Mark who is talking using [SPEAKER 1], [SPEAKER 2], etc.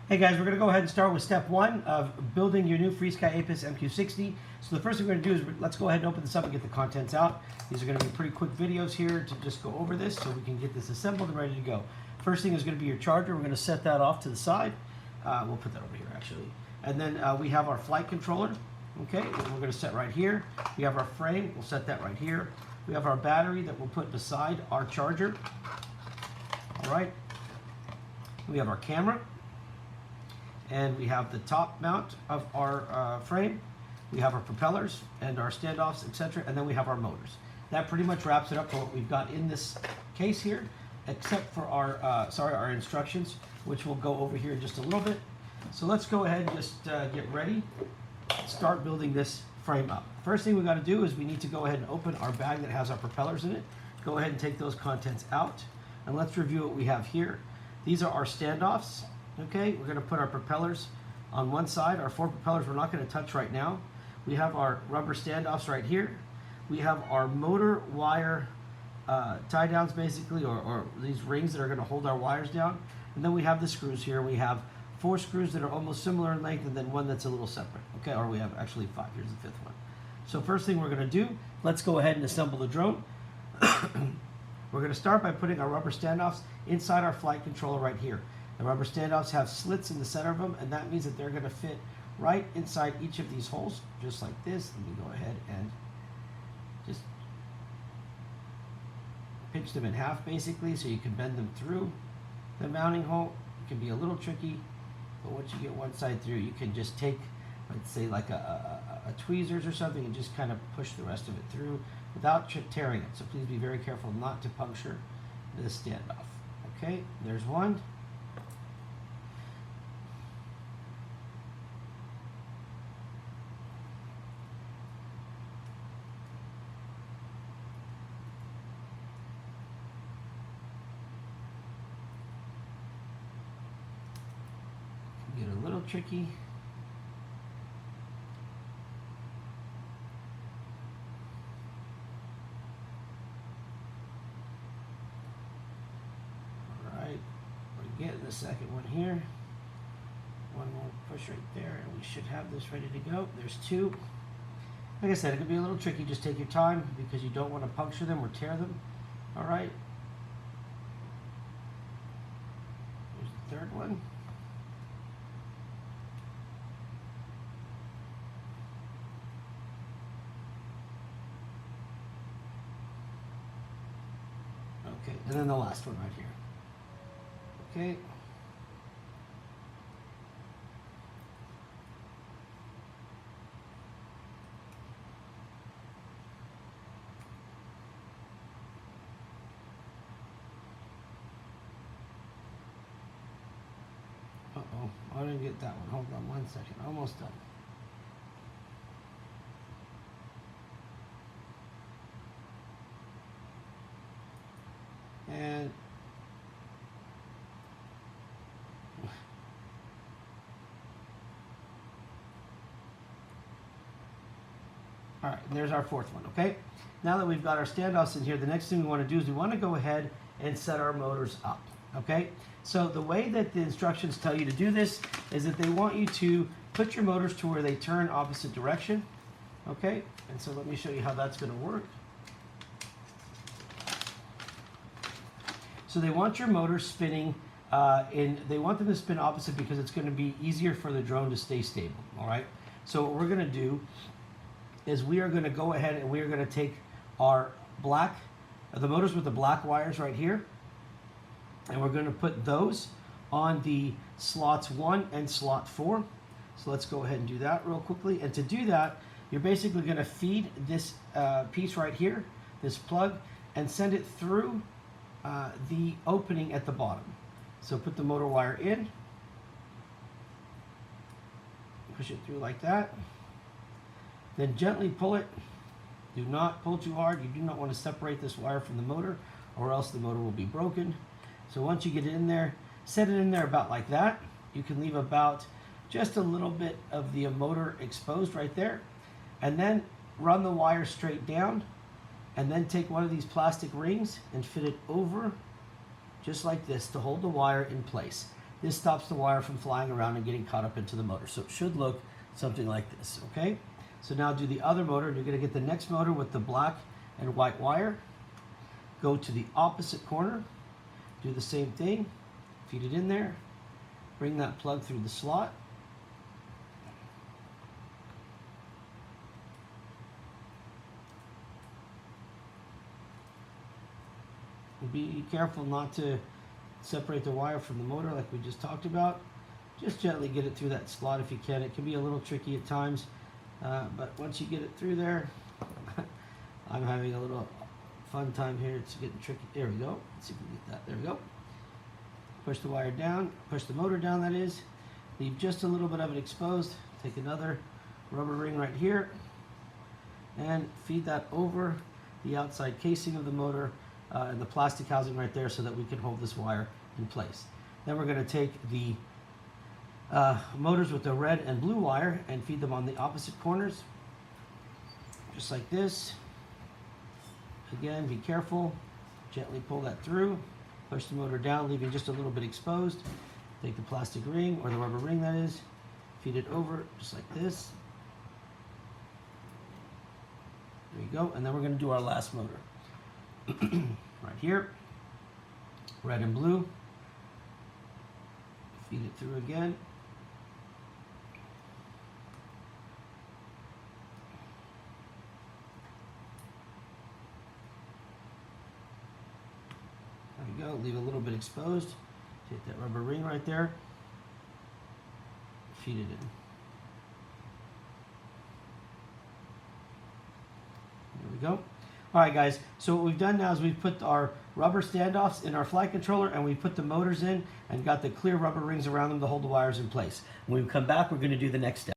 [SPEAKER 1] Hey guys, we're going to go ahead and start with step one of building your new FrSky Apus MQ60. So the first thing we're going to do is let's go ahead and open this up and get the contents out. These are going to be pretty quick videos here to just go over this so we can get this assembled and ready to go. First thing is going to be your charger. We're going to set that off to the side. We'll put that over here actually. And then we have our flight controller. Okay, we're going to set right here. We have our frame. We'll set that right here. We have our battery that we'll put beside our charger. All right. We have our camera. And we have the top mount of our frame. We have our propellers and our standoffs, etc. And then we have our motors. That pretty much wraps it up for what we've got in this case here, except for our instructions, which we'll go over here in just a little bit. So let's go ahead and just get ready, start building this frame up. First thing we got to do is we need to go ahead and open our bag that has our propellers in it. Go ahead and take those contents out, and let's review what we have here. These are our standoffs. Okay, we're going to put our propellers on one side. Our 4 propellers we're not going to touch right now. We have our rubber standoffs right here. We have our motor wire tie downs basically, or these rings that are going to hold our wires down. And then we have the screws here. We have 4 screws that are almost similar in length and then one that's a little separate. Okay, or we have actually 5. Here's the 5th one. So first thing we're going to do, let's go ahead and assemble the drone. We're going to start by putting our rubber standoffs inside our flight controller right here. The rubber standoffs have slits in the center of them, and that means that they're going to fit right inside each of these holes, just like this. Let me go ahead and just pinch them in half, basically, so you can bend them through the mounting hole. It can be a little tricky, but once you get one side through, you can just take, let's say, like a tweezers or something, and just kind of push the rest of it through without tearing it. So please be very careful not to puncture this standoff. Okay, there's one. Get a little tricky. All right, we're getting the second one here. One more push right there, and we should have this ready to go. There's 2. Like I said, it could be a little tricky. Just take your time because you don't want to puncture them or tear them. All right. Here's the 3rd one. Okay, and then the last one right here. Okay. Uh-oh, I didn't get that one. Hold on one second. Almost done. And all right, there's our 4th one, okay? Now that we've got our standoffs in here, the next thing we want to do is we want to go ahead and set our motors up, okay? So the way that the instructions tell you to do this is that they want you to put your motors to where they turn opposite direction, okay? And so let me show you how that's going to work. So they want your motors spinning, they want them to spin opposite because it's going to be easier for the drone to stay stable, all right? So what we're going to do is we are going to go ahead and we are going to take our the motors with the black wires right here, and we're going to put those on the slots 1 and slot 4. So let's go ahead and do that real quickly. And to do that, you're basically going to feed this piece right here, this plug, and send it through the opening at the bottom. So put the motor wire in, push it through like that, then gently pull it. Do not pull too hard. You do not want to separate this wire from the motor, or else the motor will be broken. So once you get it in there, set it in there about like that. You can leave about just a little bit of the motor exposed right there, and then run the wire straight down, and then take one of these plastic rings and fit it over just like this to hold the wire in place. This stops the wire from flying around and getting caught up into the motor. So it should look something like this, okay? So now do the other motor, and you're gonna get the next motor with the black and white wire. Go to the opposite corner, do the same thing, feed it in there, bring that plug through the slot. Be careful not to separate the wire from the motor like we just talked about. Just gently get it through that slot if you can. It can be a little tricky at times, but once you get it through there, I'm having a little fun time here. It's getting tricky. There we go. Let's see if we can get that. There we go. Push the wire down, push the motor down, that is. Leave just a little bit of it exposed. Take another rubber ring right here and feed that over the outside casing of the motor and the plastic housing right there so that we can hold this wire in place. Then we're going to take the motors with the red and blue wire and feed them on the opposite corners, just like this. Again, be careful. Gently pull that through. Push the motor down, leaving just a little bit exposed. Take the plastic ring, or the rubber ring that is, feed it over, just like this. There you go. And then we're going to do our last motor. Right here, red and blue. Feed it through again. There we go. Leave a little bit exposed. Take that rubber ring right there. Feed it in. There we go. All right, guys, so what we've done now is we've put our rubber standoffs in our flight controller, and we've put the motors in and got the clear rubber rings around them to hold the wires in place. When we come back, we're going to do the next step.